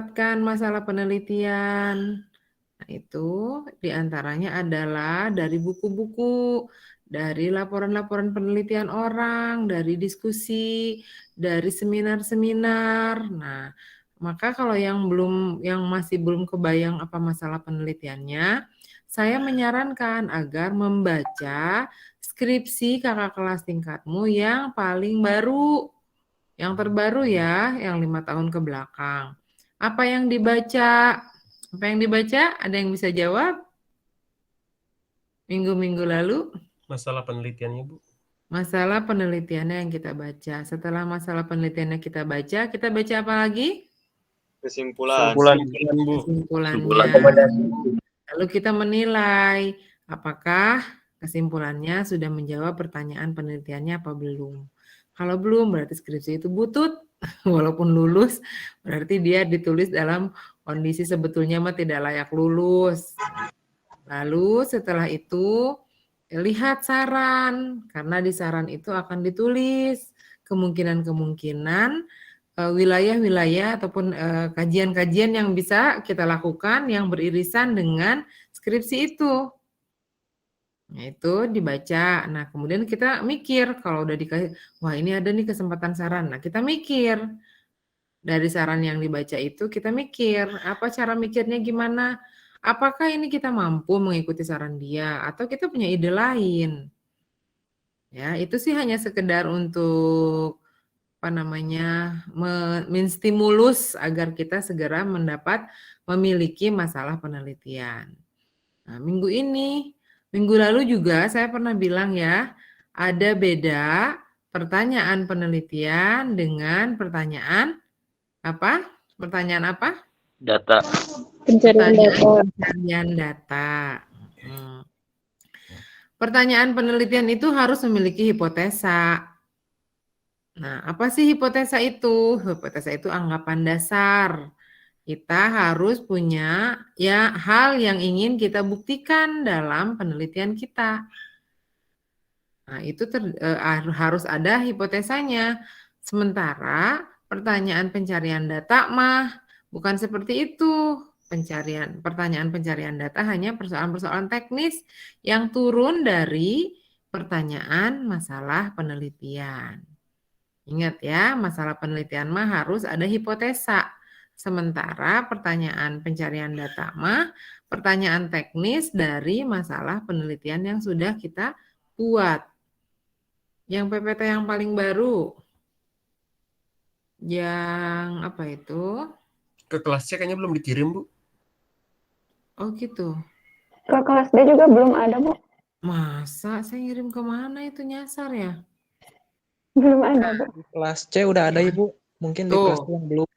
mendapatkan masalah penelitian? Nah, itu diantaranya adalah dari buku-buku, dari laporan-laporan penelitian orang, dari diskusi, dari seminar-seminar. Nah, maka kalau yang masih belum kebayang apa masalah penelitiannya, saya menyarankan agar membaca skripsi kakak kelas tingkatmu yang paling baru, yang terbaru ya, yang 5 tahun ke belakang. Apa yang dibaca? Apa yang dibaca? Ada yang bisa jawab? Minggu-minggu lalu? Masalah penelitiannya, Bu. Masalah penelitiannya yang kita baca. Setelah masalah penelitiannya kita baca apa lagi? Kesimpulan. Bu. Kesimpulannya. Lalu kita menilai apakah kesimpulannya sudah menjawab pertanyaan penelitiannya apa belum. Kalau belum berarti skripsi itu butut. Walaupun lulus berarti dia ditulis dalam kondisi sebetulnya mah tidak layak lulus. Lalu setelah itu lihat saran, karena di saran itu akan ditulis kemungkinan-kemungkinan wilayah-wilayah ataupun kajian-kajian yang bisa kita lakukan yang beririsan dengan skripsi itu. Nah, itu dibaca. Nah, kemudian kita mikir kalau udah dikasih, wah ini ada nih kesempatan saran. Nah, kita mikir dari saran yang dibaca itu kita mikir, apa cara mikirnya gimana? Apakah ini kita mampu mengikuti saran dia atau kita punya ide lain? Ya, itu sih hanya sekedar untuk apa namanya? Menstimulus agar kita segera memiliki masalah penelitian. Nah, minggu lalu juga saya pernah bilang ya, ada beda pertanyaan penelitian dengan pertanyaan apa? Pertanyaan apa? Data. Pencarian data. Hmm. Pertanyaan penelitian itu harus memiliki hipotesa. Nah, apa sih hipotesa itu? Hipotesa itu anggapan dasar. Kita harus punya ya hal yang ingin kita buktikan dalam penelitian kita. Nah, itu harus ada hipotesanya. Sementara pertanyaan pencarian data mah bukan seperti itu. Pertanyaan pencarian data hanya persoalan-persoalan teknis yang turun dari pertanyaan masalah penelitian. Ingat ya, masalah penelitian mah harus ada hipotesa. Sementara pertanyaan pencarian data mah pertanyaan teknis dari masalah penelitian yang sudah kita buat. Yang PPT yang paling baru. Yang apa itu? Ke kelas C kayaknya belum dikirim, Bu. Oh gitu. Ke kelas D juga belum ada, Bu. Masa saya ngirim kemana itu nyasar ya? Belum ada, Bu. Di kelas C udah ada, Ibu. Mungkin di kelas D Tuh. yang belum.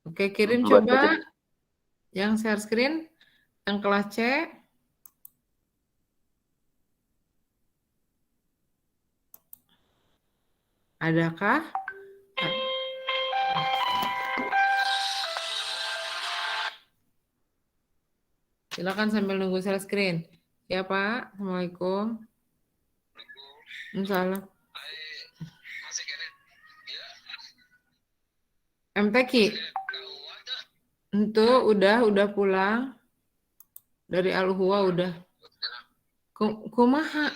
Oke, kirim coba. Yang share screen. Yang kelas C. Adakah? Silakan sambil nunggu share screen. Ya Pak, Assalamualaikum. Waalaikumsalam. MTQ. Itu udah pulang. Dari Al-Huwa udah. Kumaha?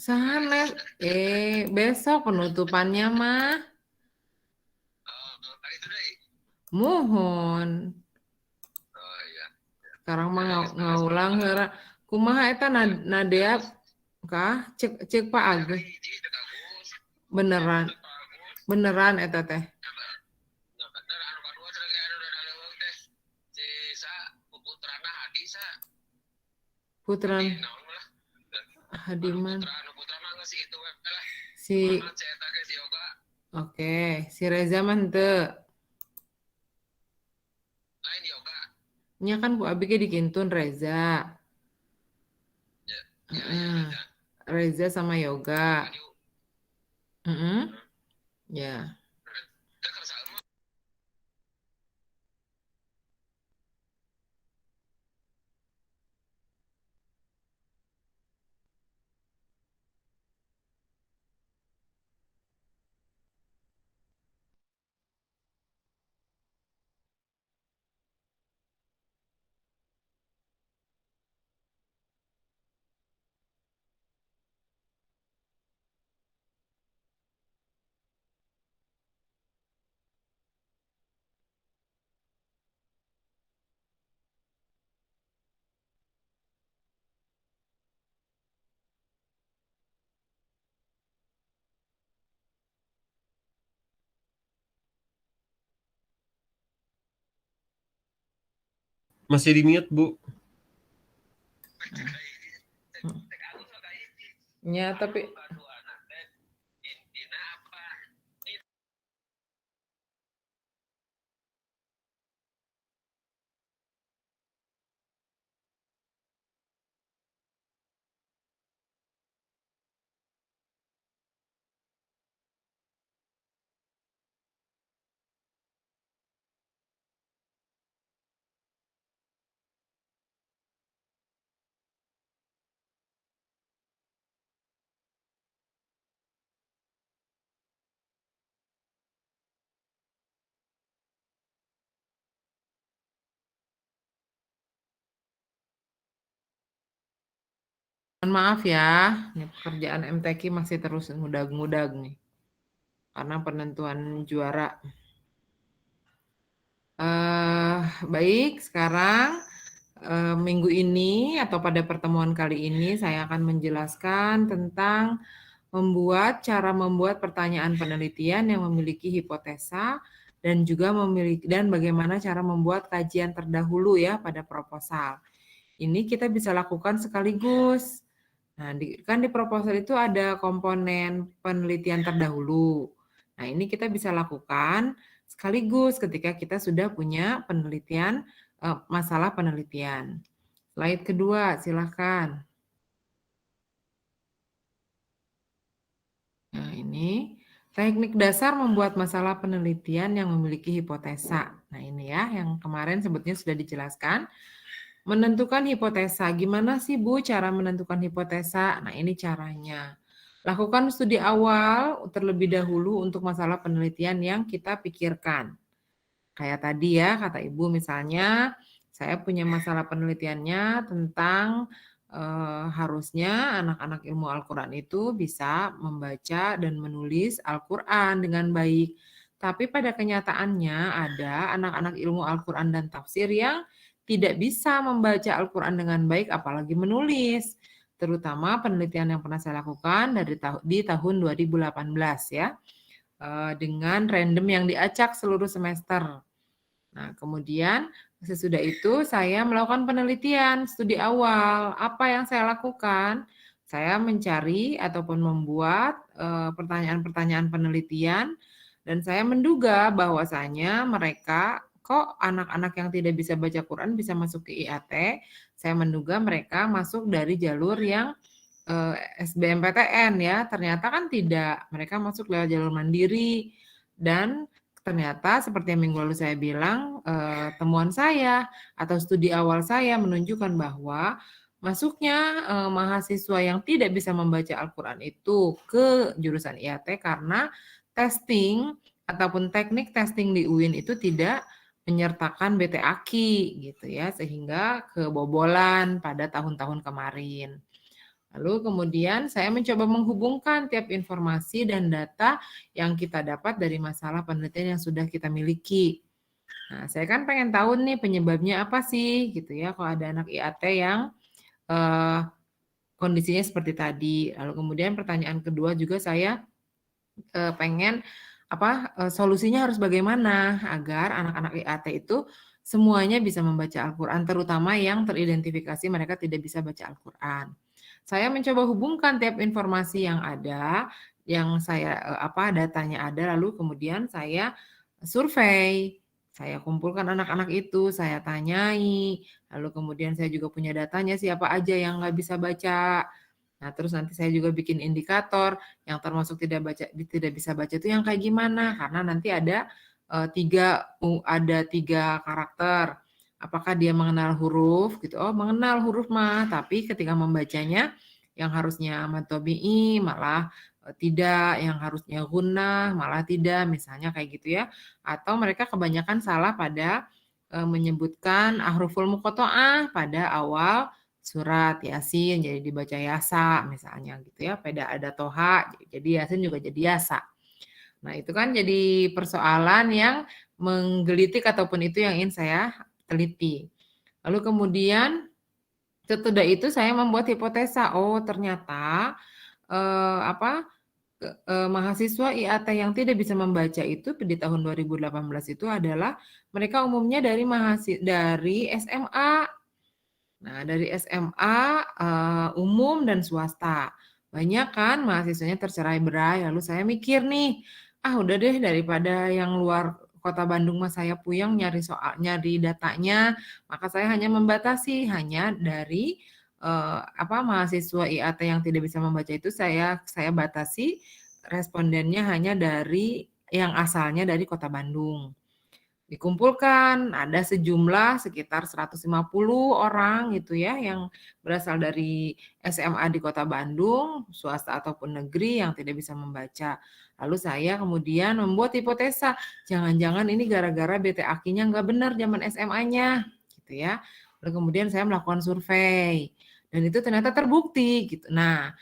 Sanes. Besok penutupannya mah. Mohon. Sekarang mah ngaulang heura. Kumaha eta Nadia kah? Cek Pak Agus. Beneran eta teh. Putra Hadiman. Si Reza mah henteu. Nya kan Bu Abi ge dikintun Reza. Reza sama Yoga. Ya. Masih di mute, Bu. Ya, tapi mohon maaf ya, ini pekerjaan MTQ masih terus ngudag-ngudag nih. Karena penentuan juara. Baik, sekarang minggu ini atau pada pertemuan kali ini saya akan menjelaskan tentang cara membuat pertanyaan penelitian yang memiliki hipotesa dan juga bagaimana cara membuat kajian terdahulu ya pada proposal. Ini kita bisa lakukan sekaligus. Nah, di proposal itu ada komponen penelitian terdahulu. Nah, ini kita bisa lakukan sekaligus ketika kita sudah punya penelitian, masalah penelitian. Slide kedua, silakan. Nah, ini teknik dasar membuat masalah penelitian yang memiliki hipotesa. Nah, ini ya, yang kemarin sebetulnya sudah dijelaskan. Menentukan hipotesa. Gimana sih, Bu, cara menentukan hipotesa? Nah, ini caranya. Lakukan studi awal terlebih dahulu untuk masalah penelitian yang kita pikirkan. Kayak tadi ya, kata Ibu misalnya, saya punya masalah penelitiannya tentang harusnya anak-anak ilmu Al-Quran itu bisa membaca dan menulis Al-Quran dengan baik. Tapi pada kenyataannya ada anak-anak ilmu Al-Quran dan tafsir yang tidak bisa membaca Al-Quran dengan baik, apalagi menulis. Terutama penelitian yang pernah saya lakukan di tahun 2018 ya, dengan random yang diacak seluruh semester. Nah, kemudian sesudah itu saya melakukan penelitian studi awal. Apa yang saya lakukan? Saya mencari ataupun membuat pertanyaan-pertanyaan penelitian dan saya menduga bahwasanya mereka kok anak-anak yang tidak bisa baca Quran bisa masuk ke IAT. Saya menduga mereka masuk dari jalur yang SBMPTN ya. Ternyata kan tidak. Mereka masuk lewat jalur mandiri dan ternyata seperti yang minggu lalu saya bilang, temuan saya atau studi awal saya menunjukkan bahwa masuknya mahasiswa yang tidak bisa membaca Al-Quran itu ke jurusan IAT karena testing ataupun teknik testing di UIN itu tidak menyertakan BTAKI gitu ya, sehingga kebobolan pada tahun-tahun kemarin. Lalu kemudian saya mencoba menghubungkan tiap informasi dan data yang kita dapat dari masalah penelitian yang sudah kita miliki. Nah, saya kan pengen tahu nih penyebabnya apa sih gitu ya, kalau ada anak IAT yang kondisinya seperti tadi. Lalu kemudian pertanyaan kedua juga saya pengen solusinya harus bagaimana agar anak-anak IAT itu semuanya bisa membaca Al-Quran, terutama yang teridentifikasi mereka tidak bisa baca Al-Quran. Saya mencoba hubungkan tiap informasi yang ada, yang saya datanya ada, lalu kemudian saya survei, saya kumpulkan anak-anak itu, saya tanyai, lalu kemudian saya juga punya datanya siapa aja yang nggak bisa baca. Nah, terus nanti saya juga bikin indikator yang termasuk tidak bisa baca itu yang kayak gimana? Karena nanti ada tiga karakter. Apakah dia mengenal huruf gitu? Oh, mengenal huruf mah, tapi ketika membacanya yang harusnya mad tabi'i malah tidak, yang harusnya gunnah malah tidak, misalnya kayak gitu ya. Atau mereka kebanyakan salah pada menyebutkan ahruful muqatta'ah pada awal surat Yasin jadi dibaca Yasa misalnya gitu ya. Pada ada Toha jadi Yasin juga jadi Yasa. Nah, itu kan jadi persoalan yang menggelitik ataupun itu yang ingin saya teliti. Lalu kemudian setelah itu saya membuat hipotesa. Oh, ternyata mahasiswa IAT yang tidak bisa membaca itu di tahun 2018 itu adalah mereka umumnya dari SMA. Nah, dari SMA umum dan swasta. Banyak kan mahasiswanya tercerai-berai. Lalu saya mikir nih, udah deh daripada yang luar Kota Bandung mah saya puyeng nyari datanya, maka saya hanya membatasi hanya dari mahasiswa IAT yang tidak bisa membaca itu saya batasi respondennya hanya dari yang asalnya dari Kota Bandung. Dikumpulkan, ada sejumlah sekitar 150 orang gitu ya yang berasal dari SMA di Kota Bandung, swasta ataupun negeri yang tidak bisa membaca. Lalu saya kemudian membuat hipotesa, jangan-jangan ini gara-gara BTAK-nya nggak benar zaman SMA-nya, gitu ya. Lalu kemudian saya melakukan survei dan itu ternyata terbukti gitu. Nah,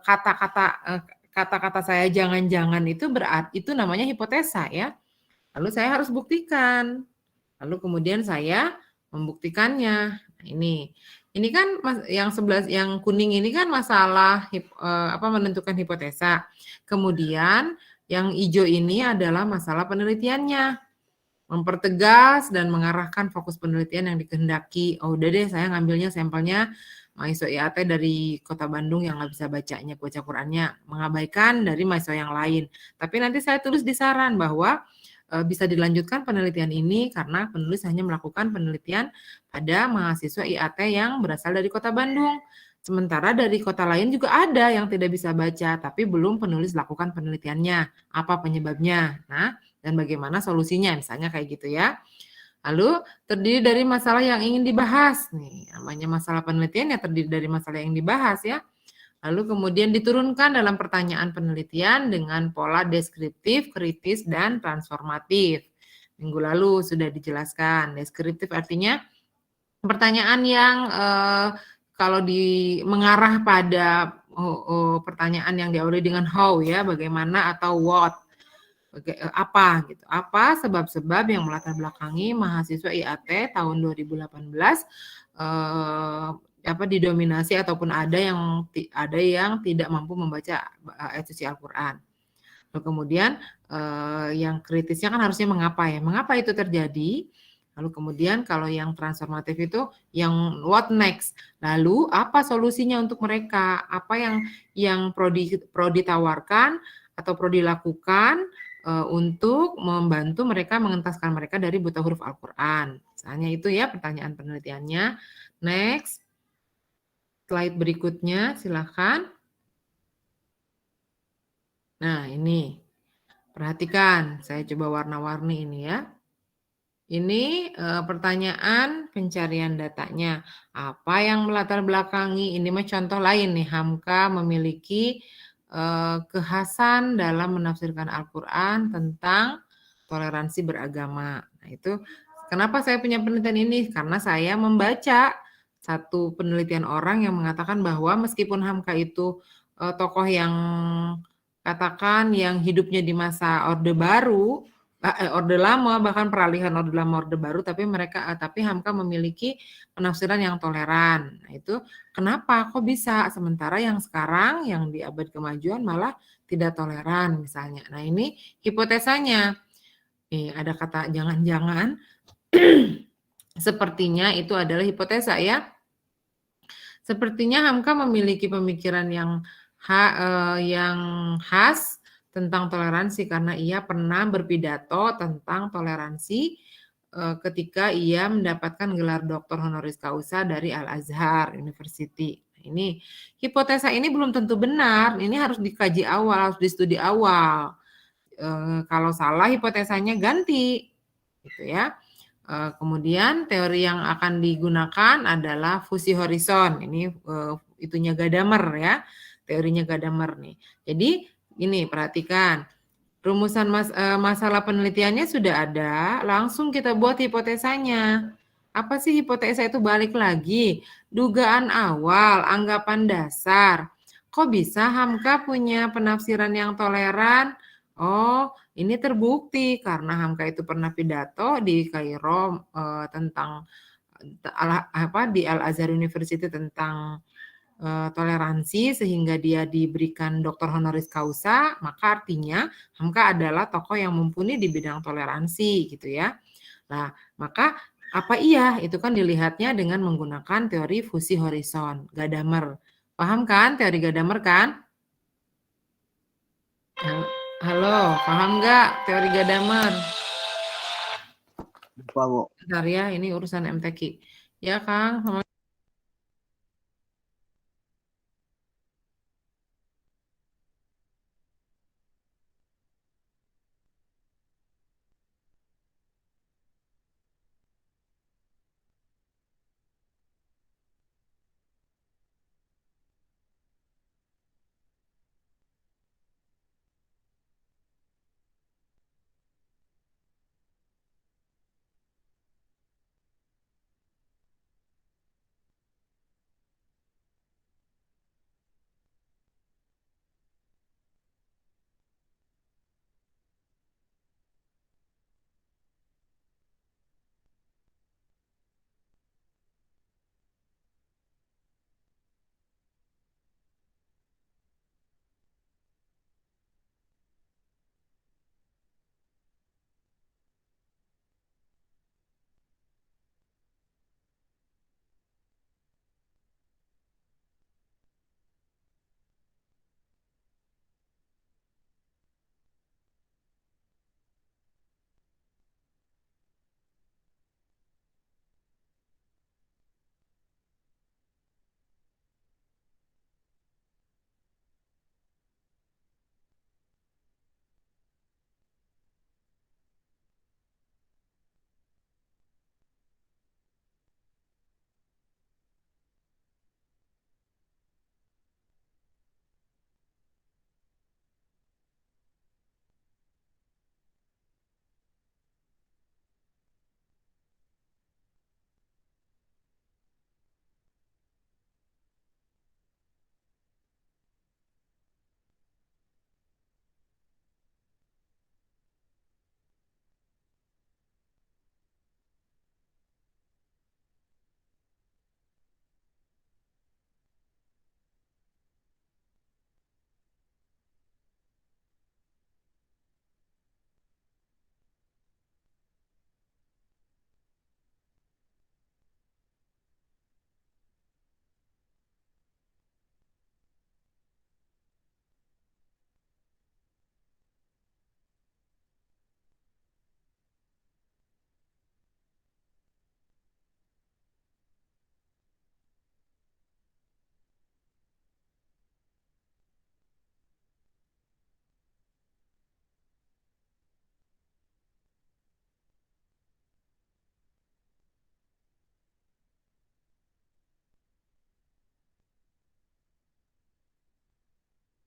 kata-kata saya jangan-jangan itu berarti itu namanya hipotesa ya. Lalu saya harus buktikan. Lalu kemudian saya membuktikannya. Nah, ini kan yang kuning ini kan masalah menentukan hipotesa. Kemudian yang hijau ini adalah masalah penelitiannya. Mempertegas dan mengarahkan fokus penelitian yang dikehendaki. Oh, udah deh saya ngambilnya sampelnya mahasiswa IAT dari Kota Bandung yang nggak bisa baca Qurannya, mengabaikan dari mahasiswa yang lain. Tapi nanti saya tulis di saran bahwa bisa dilanjutkan penelitian ini karena penulis hanya melakukan penelitian pada mahasiswa IAT yang berasal dari Kota Bandung. Sementara dari kota lain juga ada yang tidak bisa baca, tapi belum penulis lakukan penelitiannya. Apa penyebabnya? Nah, dan bagaimana solusinya, misalnya kayak gitu ya. Lalu terdiri dari masalah yang ingin dibahas. Nih, namanya masalah penelitian ya terdiri dari masalah yang dibahas ya. Lalu kemudian diturunkan dalam pertanyaan penelitian dengan pola deskriptif, kritis, dan transformatif. Minggu lalu sudah dijelaskan. Deskriptif artinya pertanyaan yang kalau mengarah pada pertanyaan yang diawali dengan how ya, bagaimana atau what, apa gitu. Apa sebab-sebab yang melatar belakangi mahasiswa IAT tahun 2018 didominasi ataupun ada yang tidak mampu membaca ayat suci Al-Qur'an. Lalu kemudian yang kritisnya kan harusnya mengapa ya? Mengapa itu terjadi? Lalu kemudian kalau yang transformatif itu yang what next? Lalu apa solusinya untuk mereka? Apa yang pro ditawarkan atau pro dilakukan untuk membantu mereka mengentaskan mereka dari buta huruf Al-Qur'an? Misalnya itu ya pertanyaan penelitiannya. Next. Slide berikutnya, silakan. Nah, ini. Perhatikan, saya coba warna-warni ini ya. Ini pertanyaan pencarian datanya. Apa yang melatar belakangi? Ini mah contoh lain nih. Hamka memiliki kekhasan dalam menafsirkan Al-Qur'an tentang toleransi beragama. Nah, itu kenapa saya punya penelitian ini? Karena saya membaca satu penelitian orang yang mengatakan bahwa meskipun Hamka itu tokoh yang katakan yang hidupnya di masa Orde Baru, Orde Lama, bahkan peralihan Orde Lama Orde Baru, tapi Hamka memiliki penafsiran yang toleran. Nah, itu kenapa kok bisa sementara yang sekarang yang di abad kemajuan malah tidak toleran misalnya. Nah, ini hipotesanya. Nih, ada kata jangan-jangan sepertinya itu adalah hipotesa ya. Sepertinya Hamka memiliki pemikiran yang khas tentang toleransi karena ia pernah berpidato tentang toleransi ketika ia mendapatkan gelar doktor honoris causa dari Al-Azhar University. Ini hipotesa ini belum tentu benar, ini harus dikaji awal, harus distudi awal. Kalau salah hipotesanya ganti, gitu ya. Kemudian teori yang akan digunakan adalah fusi horizon. Ini itunya Gadamer ya, teorinya Gadamer nih. Jadi ini perhatikan, rumusan masalah penelitiannya sudah ada, langsung kita buat hipotesanya. Apa sih hipotesa itu? Balik lagi, dugaan awal, anggapan dasar. Kok bisa Hamka punya penafsiran yang toleran? Oh, ini terbukti karena Hamka itu pernah pidato di Kairo tentang di Al-Azhar University tentang toleransi sehingga dia diberikan doktor honoris causa, maka artinya Hamka adalah tokoh yang mumpuni di bidang toleransi gitu ya. Nah, maka apa iya? Itu kan dilihatnya dengan menggunakan teori fusi horizon, Gadamer. Paham kan teori Gadamer kan? Halo, paham nggak teori Gadamer? Lupa, Bu. Bentar ya, ini urusan MTQ. Ya, Kang, sama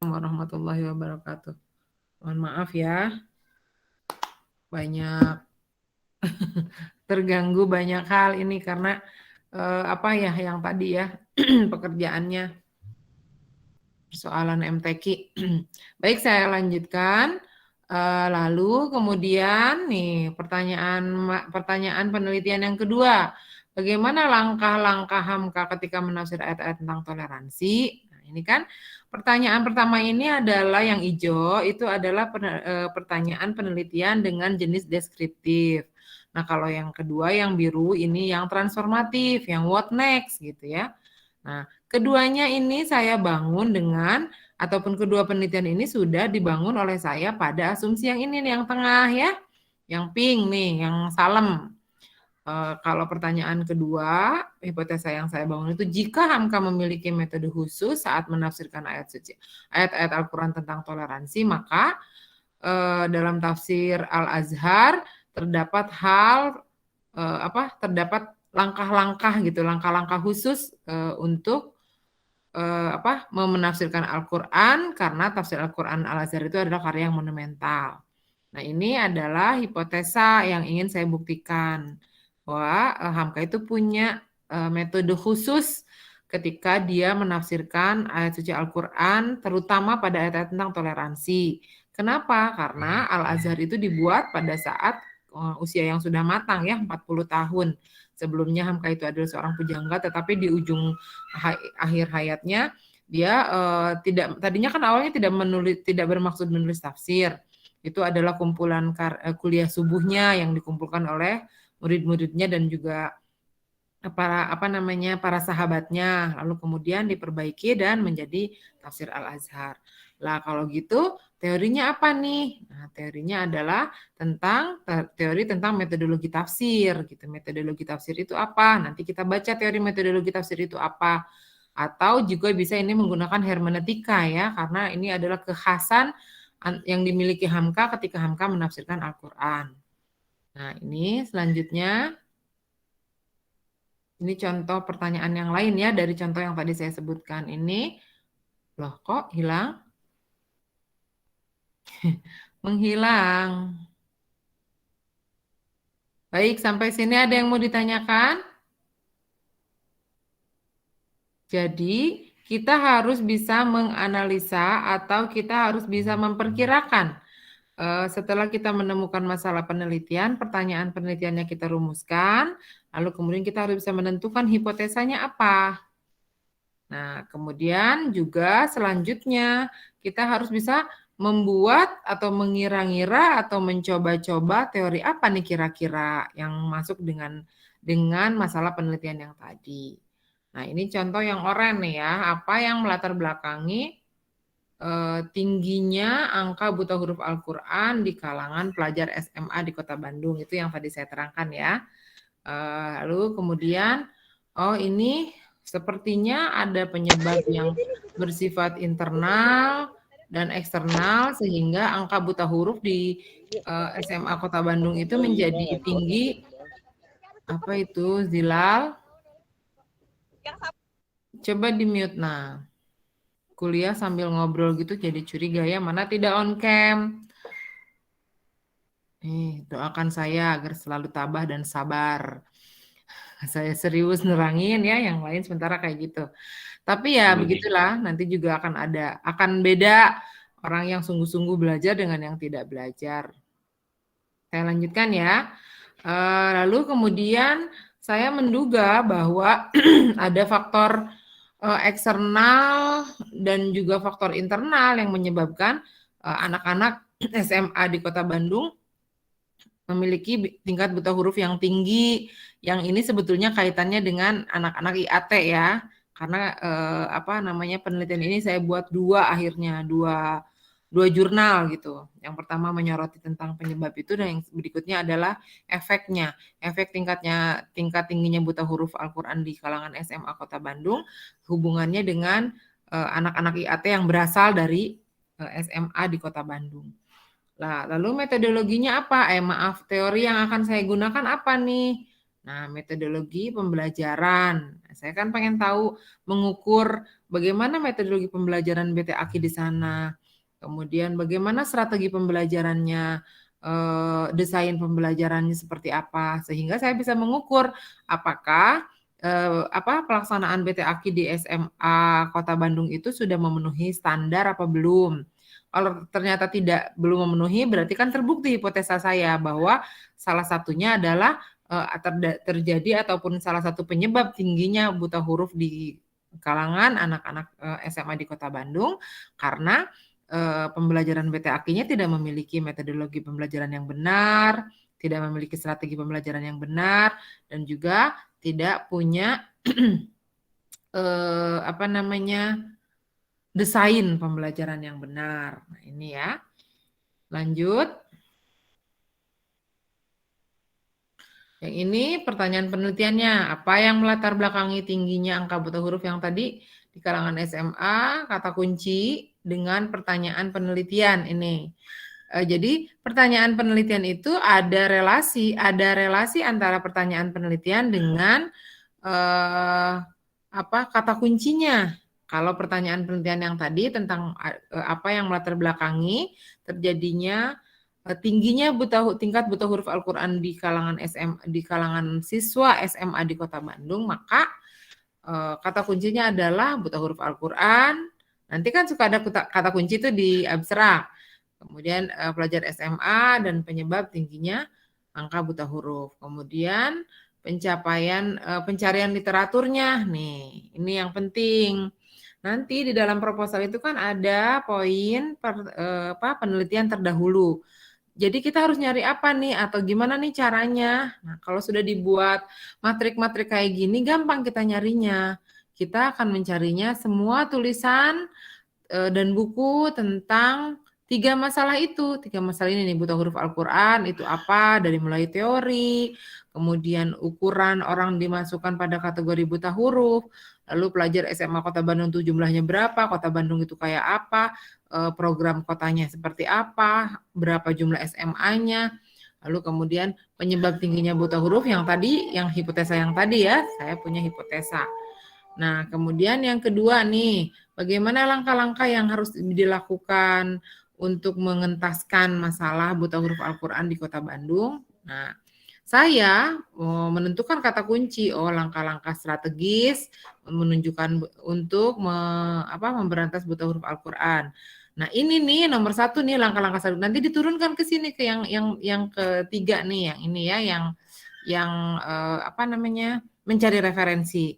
warahmatullahi wabarakatuh. Mohon maaf ya, banyak terganggu banyak hal ini karena apa ya yang tadi ya pekerjaannya persoalan MTQ. Baik, saya lanjutkan. Lalu kemudian nih pertanyaan penelitian yang kedua. Bagaimana langkah-langkah Hamka ketika menafsir ayat-ayat tentang toleransi? Nah, ini kan pertanyaan pertama ini adalah yang hijau, itu adalah pertanyaan penelitian dengan jenis deskriptif. Nah, kalau yang kedua yang biru ini yang transformatif, yang what next gitu ya. Nah, keduanya ini saya bangun dengan ataupun kedua penelitian ini sudah dibangun oleh saya pada asumsi yang ini nih, yang tengah ya, yang pink nih, yang salem. Kalau pertanyaan kedua, hipotesa yang saya bangun itu jika Hamka memiliki metode khusus saat menafsirkan ayat suci, ayat-ayat Al-Quran tentang toleransi, maka dalam tafsir Al-Azhar terdapat terdapat langkah-langkah gitu, langkah-langkah khusus untuk menafsirkan Al-Quran karena tafsir Al-Quran Al-Azhar itu adalah karya yang monumental. Nah, ini adalah hipotesa yang ingin saya buktikan bahwa Hamka itu punya metode khusus ketika dia menafsirkan ayat suci Al-Quran terutama pada ayat-ayat tentang toleransi. Kenapa? Karena Al-Azhar itu dibuat pada saat usia yang sudah matang ya, 40 tahun. Sebelumnya Hamka itu adalah seorang pujangga, tetapi di ujung akhir hayatnya dia tadinya kan awalnya tidak bermaksud menulis tafsir. Itu adalah kumpulan kuliah subuhnya yang dikumpulkan oleh murid-muridnya dan juga para sahabatnya, lalu kemudian diperbaiki dan menjadi tafsir Al-Azhar. Lah kalau gitu teorinya apa nih? Nah, teorinya adalah teori tentang metodologi tafsir gitu. Metodologi tafsir itu apa? Nanti kita baca teori metodologi tafsir itu apa. Atau juga bisa ini menggunakan hermeneutika ya, karena ini adalah kekhasan yang dimiliki Hamka ketika Hamka menafsirkan Al-Quran. Nah, ini selanjutnya. Ini contoh pertanyaan yang lain ya, dari contoh yang tadi saya sebutkan ini. Loh, kok hilang? Menghilang. Baik, sampai sini ada yang mau ditanyakan? Jadi, kita harus bisa menganalisa atau kita harus bisa memperkirakan. Setelah kita menemukan masalah penelitian, pertanyaan penelitiannya kita rumuskan, lalu kemudian kita harus bisa menentukan hipotesanya apa. Nah, kemudian juga selanjutnya kita harus bisa membuat atau mengira-ngira atau mencoba-coba teori apa nih kira-kira yang masuk dengan masalah penelitian yang tadi. Nah, ini contoh yang oranye nih ya, apa yang melatar belakangi tingginya angka buta huruf Al-Quran di kalangan pelajar SMA di Kota Bandung. Itu yang tadi saya terangkan ya. Lalu kemudian, ini sepertinya ada penyebab yang bersifat internal dan eksternal sehingga angka buta huruf di SMA Kota Bandung itu menjadi tinggi. Apa itu, Zilal? Coba di-mute, nah. Kuliah sambil ngobrol gitu jadi curiga ya, mana tidak on cam. Doakan saya agar selalu tabah dan sabar. Saya serius nerangin ya, yang lain sementara kayak gitu. Tapi ya begitulah, nanti juga akan beda orang yang sungguh-sungguh belajar dengan yang tidak belajar. Saya lanjutkan ya. Lalu kemudian saya menduga bahwa ada faktor eksternal dan juga faktor internal yang menyebabkan anak-anak SMA di Kota Bandung memiliki tingkat buta huruf yang tinggi. Yang ini sebetulnya kaitannya dengan anak-anak IAT ya, karena penelitian ini saya buat dua jurnal gitu. Yang pertama menyoroti tentang penyebab itu, dan yang berikutnya adalah efek tingkat tingginya buta huruf Al-Quran di kalangan SMA Kota Bandung, hubungannya dengan anak-anak IAT yang berasal dari SMA di Kota Bandung. Lalu metodologinya apa? Teori yang akan saya gunakan apa nih? Nah, metodologi pembelajaran. Saya kan pengen tahu, mengukur bagaimana metodologi pembelajaran BT-AKI di sana. Kemudian bagaimana strategi pembelajarannya, desain pembelajarannya seperti apa, sehingga saya bisa mengukur apakah pelaksanaan BT-AKI di SMA Kota Bandung itu sudah memenuhi standar apa belum. Kalau ternyata belum memenuhi, berarti kan terbukti hipotesa saya bahwa salah satunya adalah terjadi ataupun salah satu penyebab tingginya buta huruf di kalangan anak-anak SMA di Kota Bandung karena pembelajaran BT-AKI-nya tidak memiliki metodologi pembelajaran yang benar, tidak memiliki strategi pembelajaran yang benar, dan juga tidak punya desain pembelajaran yang benar. Nah, ini ya. Lanjut. Yang ini pertanyaan penelitiannya. Apa yang melatar belakangi tingginya angka buta huruf yang tadi di kalangan SMA? Kata kunci dengan pertanyaan penelitian ini. Jadi pertanyaan penelitian itu ada relasi antara pertanyaan penelitian dengan kata kuncinya. Kalau pertanyaan penelitian yang tadi tentang apa yang melatar belakangi terjadinya tingginya tingkat buta huruf Al-Quran di kalangan siswa SMA di Kota Bandung, maka kata kuncinya adalah buta huruf Al-Quran. Nanti kan suka ada kata kunci itu di abstrak. Kemudian pelajar SMA dan penyebab tingginya angka buta huruf. Kemudian pencarian literaturnya nih, ini yang penting. Nanti di dalam proposal itu kan ada poin penelitian terdahulu. Jadi kita harus nyari apa nih atau gimana nih caranya. Nah, kalau sudah dibuat matrik-matrik kayak gini gampang kita nyarinya. Kita akan mencarinya semua tulisan dan buku tentang 3 masalah itu. 3 masalah ini nih, buta huruf Al-Quran itu apa, dari mulai teori, kemudian ukuran orang dimasukkan pada kategori buta huruf, lalu pelajar SMA Kota Bandung itu jumlahnya berapa, Kota Bandung itu kayak apa, program kotanya seperti apa, berapa jumlah SMA-nya, lalu kemudian penyebab tingginya buta huruf yang tadi, yang hipotesa yang tadi ya, saya punya hipotesa. Nah, kemudian yang kedua nih, bagaimana langkah-langkah yang harus dilakukan untuk mengentaskan masalah buta huruf Al-Quran di Kota Bandung. Nah, saya menentukan kata kunci, langkah-langkah strategis menunjukkan untuk memberantas buta huruf Al-Quran. Nah, ini nih nomor 1 nih langkah-langkah strategis. Nanti diturunkan ke sini ke yang ketiga nih, yang ini ya, yang mencari referensi.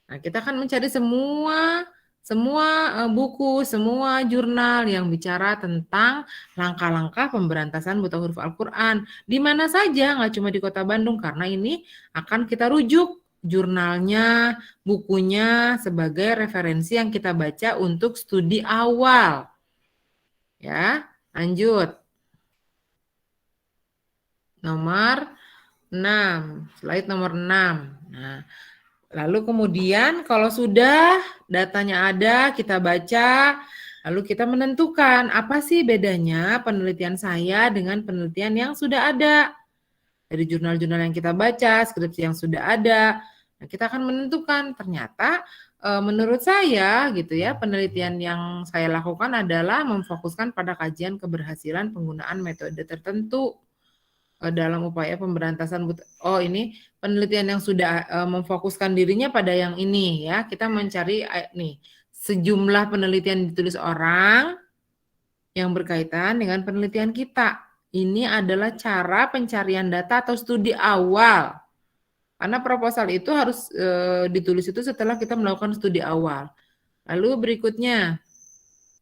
Nah, kita akan mencari semua buku, semua jurnal yang bicara tentang langkah-langkah pemberantasan buta huruf Al-Quran. Di mana saja, nggak cuma di Kota Bandung, karena ini akan kita rujuk jurnalnya, bukunya sebagai referensi yang kita baca untuk studi awal. Ya, lanjut. Nomor 6, slide nomor 6. Nah, lalu kemudian kalau sudah datanya ada, kita baca, lalu kita menentukan apa sih bedanya penelitian saya dengan penelitian yang sudah ada. Dari jurnal-jurnal yang kita baca, skripsi yang sudah ada, nah, kita akan menentukan ternyata menurut saya gitu ya, penelitian yang saya lakukan adalah memfokuskan pada kajian keberhasilan penggunaan metode tertentu dalam upaya pemberantasan ini penelitian yang sudah memfokuskan dirinya pada yang ini ya. Kita mencari nih sejumlah penelitian ditulis orang yang berkaitan dengan penelitian kita. Ini adalah cara pencarian data atau studi awal. Karena proposal itu harus ditulis itu setelah kita melakukan studi awal. Lalu berikutnya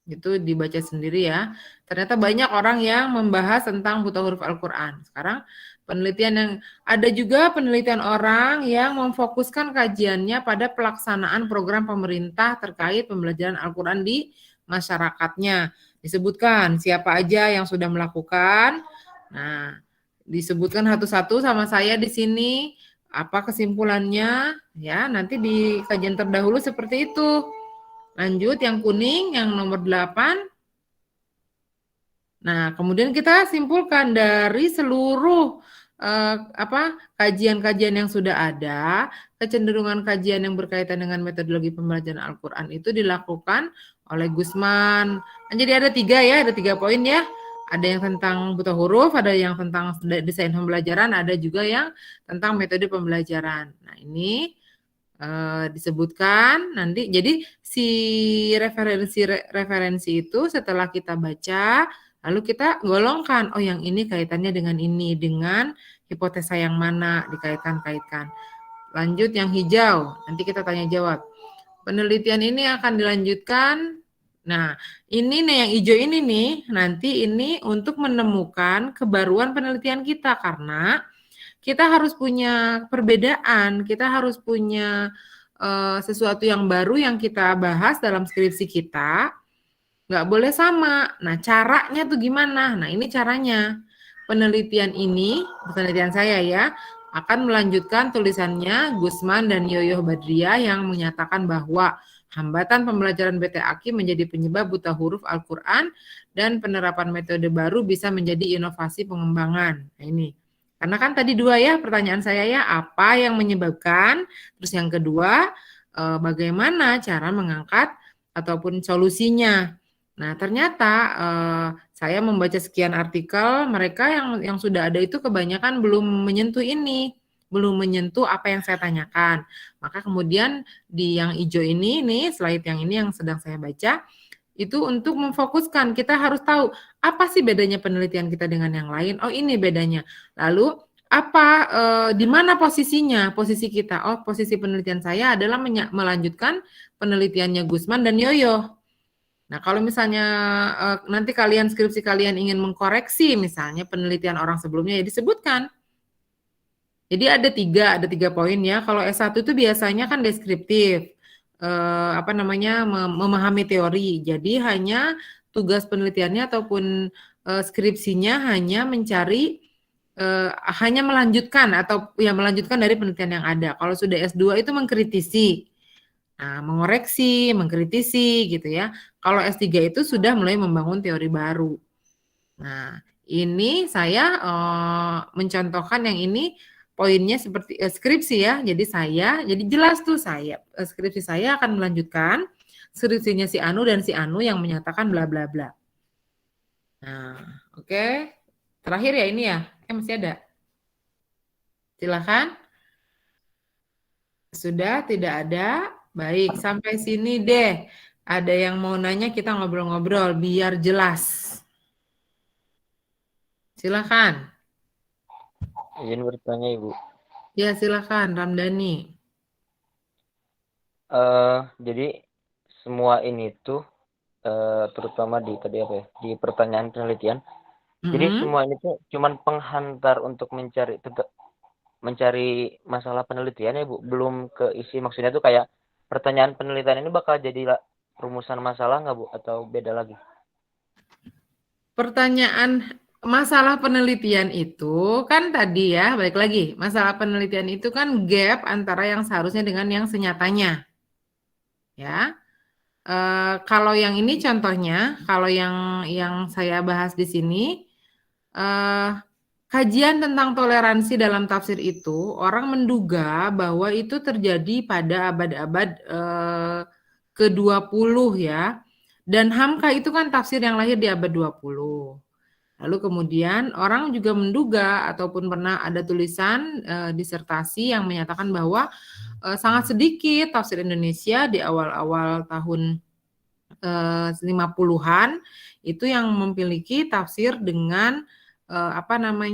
itu dibaca sendiri ya. Ternyata banyak orang yang membahas tentang buta huruf Al-Quran. Sekarang penelitian yang ada juga penelitian orang yang memfokuskan kajiannya pada pelaksanaan program pemerintah terkait pembelajaran Al-Quran di masyarakatnya. Disebutkan siapa aja yang sudah melakukan. Nah, disebutkan satu-satu sama saya di sini apa kesimpulannya ya. Nanti di kajian terdahulu seperti itu. Lanjut yang kuning yang nomor 8. Nah, kemudian kita simpulkan dari seluruh kajian-kajian yang sudah ada, kecenderungan kajian yang berkaitan dengan metodologi pembelajaran Al-Quran itu dilakukan oleh Gusman. Jadi ada 3 ya, ada 3 poin ya. Ada yang tentang buta huruf, ada yang tentang desain pembelajaran, ada juga yang tentang metode pembelajaran. Nah, ini disebutkan nanti. Jadi si referensi itu setelah kita baca, lalu kita golongkan, oh yang ini kaitannya dengan ini, dengan hipotesa yang mana dikaitkan-kaitkan. Lanjut yang hijau, nanti kita tanya jawab. Penelitian ini akan dilanjutkan. Nah, ini nih yang hijau ini nih, nanti ini untuk menemukan kebaruan penelitian kita, karena kita harus punya perbedaan, kita harus punya sesuatu yang baru yang kita bahas dalam skripsi kita, nggak boleh sama. Nah, caranya tuh gimana? Nah, ini caranya. Penelitian ini, penelitian saya ya, akan melanjutkan tulisannya Gusman dan Yoyo Badriah yang menyatakan bahwa hambatan pembelajaran BT-AKI menjadi penyebab buta huruf Al-Quran dan penerapan metode baru bisa menjadi inovasi pengembangan. Nah, ini. Karena kan tadi 2 ya pertanyaan saya ya, apa yang menyebabkan, terus yang kedua bagaimana cara mengangkat ataupun solusinya. Nah, ternyata saya membaca sekian artikel, mereka yang sudah ada itu kebanyakan belum menyentuh ini, belum menyentuh apa yang saya tanyakan. Maka kemudian di yang hijau ini nih, slide yang ini yang sedang saya baca, itu untuk memfokuskan, kita harus tahu apa sih bedanya penelitian kita dengan yang lain. Oh, ini bedanya. Lalu di mana posisinya, posisi kita? Oh, posisi penelitian saya adalah melanjutkan penelitiannya Gusman dan Yoyo. Nah, kalau misalnya nanti skripsi kalian ingin mengkoreksi misalnya penelitian orang sebelumnya, ya disebutkan. Jadi ada tiga poin ya. Kalau S1 itu biasanya kan deskriptif, memahami teori. Jadi hanya tugas penelitiannya ataupun skripsinya hanya mencari, hanya melanjutkan melanjutkan dari penelitian yang ada. Kalau sudah S2 itu mengkritisi. Nah, mengoreksi, mengkritisi gitu ya. Kalau S3 itu sudah mulai membangun teori baru. Nah, ini saya mencontohkan yang ini poinnya seperti skripsi ya. Jadi jelas tuh skripsi saya akan melanjutkan skripsinya si Anu dan si Anu yang menyatakan bla bla bla. Nah, oke. Terakhir ya ini ya. Masih ada. Silakan. Sudah tidak ada? Baik, sampai sini deh. Ada yang mau nanya, kita ngobrol-ngobrol biar jelas. Silakan. Izin bertanya, Ibu. Ya, silakan Ramdhani. Jadi semua ini tuh terutama di pertanyaan penelitian. Jadi semua ini tuh cuman penghantar untuk mencari masalah penelitian ya, Bu. Belum ke isi, maksudnya tuh kayak pertanyaan penelitian ini bakal jadi rumusan masalah nggak, Bu? Atau beda lagi? Pertanyaan masalah penelitian itu kan tadi ya, balik lagi. Masalah penelitian itu kan gap antara yang seharusnya dengan yang senyatanya. Ya. Kalau yang ini contohnya, kalau yang saya bahas di sini, kajian tentang toleransi dalam tafsir itu, orang menduga bahwa itu terjadi pada abad-abad ke-20 ya. Dan Hamka itu kan tafsir yang lahir di abad 20. Lalu kemudian orang juga menduga ataupun pernah ada tulisan disertasi yang menyatakan bahwa sangat sedikit tafsir Indonesia di awal-awal tahun 50-an itu yang memiliki tafsir dengan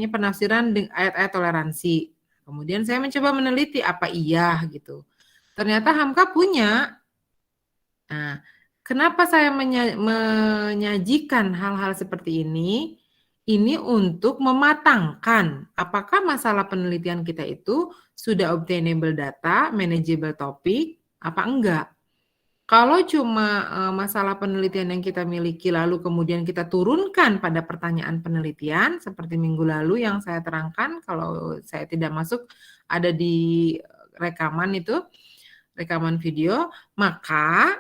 penafsiran ayat-ayat toleransi. Kemudian saya mencoba meneliti apa iya gitu. Ternyata Hamka punya. Nah, kenapa saya menyajikan hal-hal seperti ini? Ini untuk mematangkan apakah masalah penelitian kita itu sudah obtainable data, manageable topic, apa enggak. Kalau cuma masalah penelitian yang kita miliki lalu kemudian kita turunkan pada pertanyaan penelitian seperti minggu lalu yang saya terangkan, kalau saya tidak masuk ada di rekaman video, maka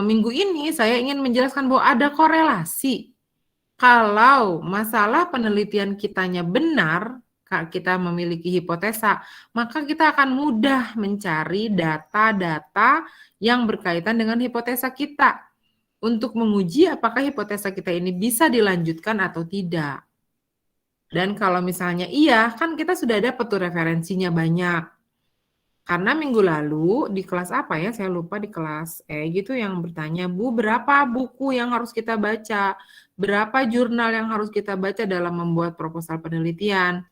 minggu ini saya ingin menjelaskan bahwa ada korelasi. Kalau masalah penelitian kitanya benar, kita memiliki hipotesa, maka kita akan mudah mencari data-data yang berkaitan dengan hipotesa kita untuk menguji apakah hipotesa kita ini bisa dilanjutkan atau tidak. Dan kalau misalnya iya, kan kita sudah dapat tuh referensinya banyak. Karena minggu lalu di kelas apa ya, saya lupa, di kelas gitu yang bertanya, Bu, berapa buku yang harus kita baca? Berapa jurnal yang harus kita baca dalam membuat proposal penelitian?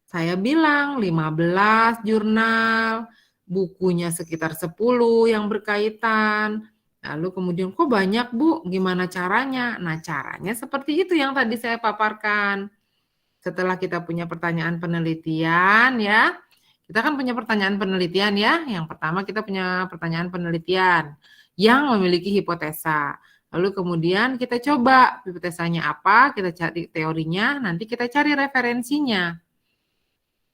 Saya bilang 15 jurnal, bukunya sekitar 10 yang berkaitan. Lalu kemudian, kok banyak Bu, gimana caranya? Nah, caranya seperti itu yang tadi saya paparkan. Setelah kita punya pertanyaan penelitian ya, kita kan punya pertanyaan penelitian ya. Yang pertama kita punya pertanyaan penelitian yang memiliki hipotesa. Lalu kemudian kita coba hipotesanya apa, kita cari teorinya, nanti kita cari referensinya.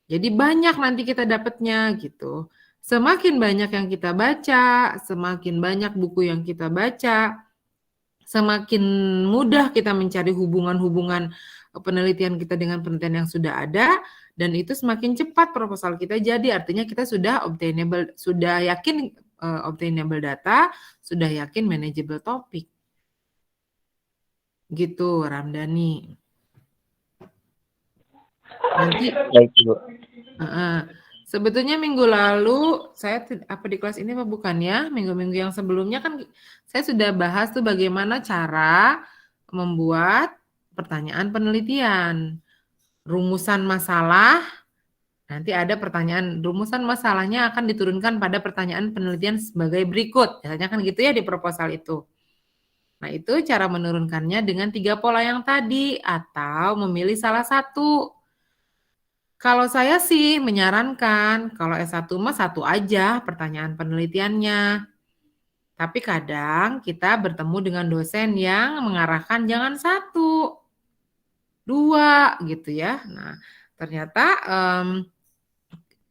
Jadi banyak nanti kita dapatnya gitu. Semakin banyak yang kita baca, semakin banyak buku yang kita baca, semakin mudah kita mencari hubungan-hubungan penelitian kita dengan penelitian yang sudah ada, dan itu semakin cepat proposal kita jadi. Artinya kita sudah yakin obtainable data, sudah yakin manageable topic. Gitu, Ramdhani. Nanti sebetulnya minggu lalu saya di kelas ini apa bukan ya? Minggu-minggu yang sebelumnya kan saya sudah bahas tuh bagaimana cara membuat pertanyaan penelitian. rumusan masalah, nanti ada pertanyaan, rumusan masalahnya akan diturunkan pada pertanyaan penelitian sebagai berikut. Biasanya kan gitu ya di proposal itu. Nah, itu cara menurunkannya dengan 3 pola yang tadi, atau memilih salah satu. Kalau saya sih menyarankan, kalau S1 mah satu aja pertanyaan penelitiannya. Tapi kadang kita bertemu dengan dosen yang mengarahkan jangan 1, 2 gitu ya. Nah, ternyata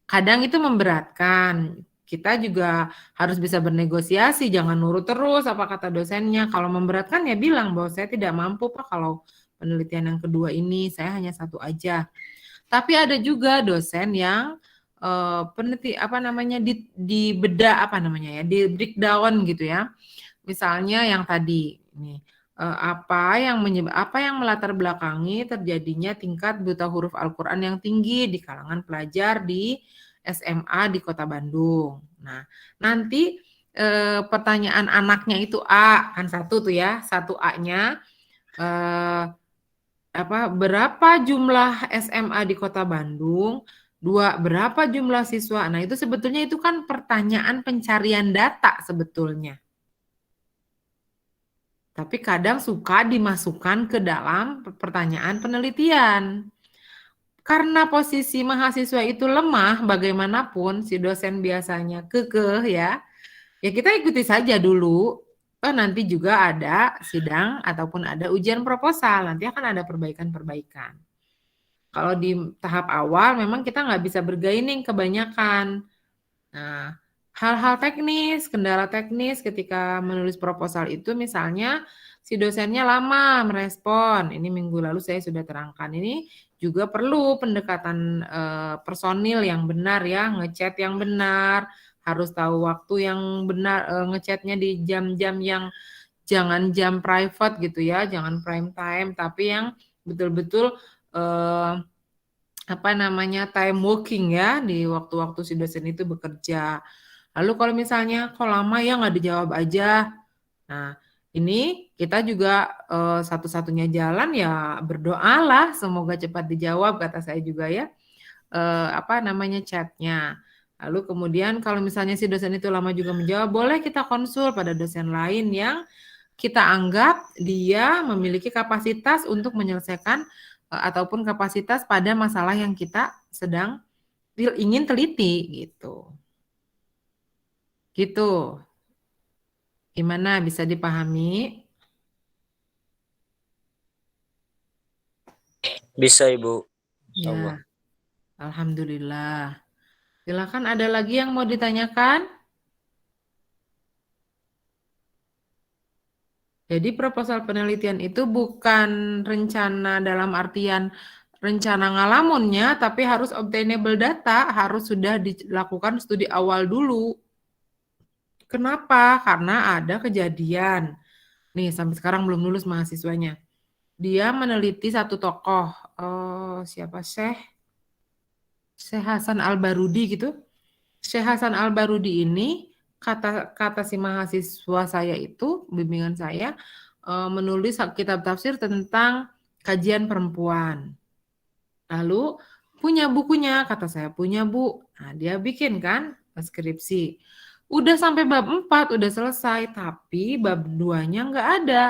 kadang itu memberatkan. Kita juga harus bisa bernegosiasi, jangan nurut terus apa kata dosennya. Kalau memberatkan ya bilang bahwa saya tidak mampu Pak kalau penelitian yang kedua ini, saya hanya 1 aja. Tapi ada juga dosen yang di beda di breakdown gitu ya. Misalnya yang tadi ini apa yang melatar belakangi terjadinya tingkat buta huruf Al-Qur'an yang tinggi di kalangan pelajar di SMA di Kota Bandung. Nah, nanti pertanyaan anaknya itu A, kan 1 tuh ya, 1 A-nya berapa jumlah SMA di Kota Bandung, 2 berapa jumlah siswa. Nah, itu sebetulnya itu kan pertanyaan pencarian data sebetulnya. Tapi kadang suka dimasukkan ke dalam pertanyaan penelitian. Karena posisi mahasiswa itu lemah, bagaimanapun si dosen biasanya kekeh ya kita ikuti saja dulu. Nanti juga ada sidang ataupun ada ujian proposal, nanti akan ada perbaikan-perbaikan. Kalau di tahap awal memang kita nggak bisa bergaining kebanyakan. Nah, hal-hal teknis, kendala teknis ketika menulis proposal itu misalnya si dosennya lama merespon. Ini minggu lalu saya sudah terangkan. Ini juga perlu pendekatan personil yang benar ya, ngechat yang benar, harus tahu waktu yang benar, ngechatnya di jam-jam yang jangan jam private gitu ya, jangan prime time, tapi yang betul-betul time working ya, di waktu-waktu si dosen itu bekerja. Lalu kalau misalnya kok lama ya nggak dijawab aja. Nah, ini kita juga satu-satunya jalan ya berdoalah semoga cepat dijawab kata saya juga ya. Chatnya. Lalu kemudian kalau misalnya si dosen itu lama juga menjawab, boleh kita konsul pada dosen lain yang kita anggap dia memiliki kapasitas untuk menyelesaikan ataupun kapasitas pada masalah yang kita sedang ingin teliti gitu. Gitu. Gimana, bisa dipahami? Bisa, Ibu. Ya. Alhamdulillah. Silakan, ada lagi yang mau ditanyakan? Jadi proposal penelitian itu bukan rencana dalam artian rencana ngalamunnya, tapi harus obtainable data, harus sudah dilakukan studi awal dulu. Kenapa? Karena ada kejadian. Nih, sampai sekarang belum lulus mahasiswanya. Dia meneliti satu tokoh, siapa Syekh Hasan Al-Barudi gitu. Syekh Hasan Al-Barudi ini kata si mahasiswa saya itu, bimbingan saya, menulis kitab tafsir tentang kajian perempuan. Lalu punya bukunya, kata saya, punya Bu. Nah, dia bikin kan skripsi. Udah sampai bab 4, udah selesai, tapi bab 2-nya nggak ada.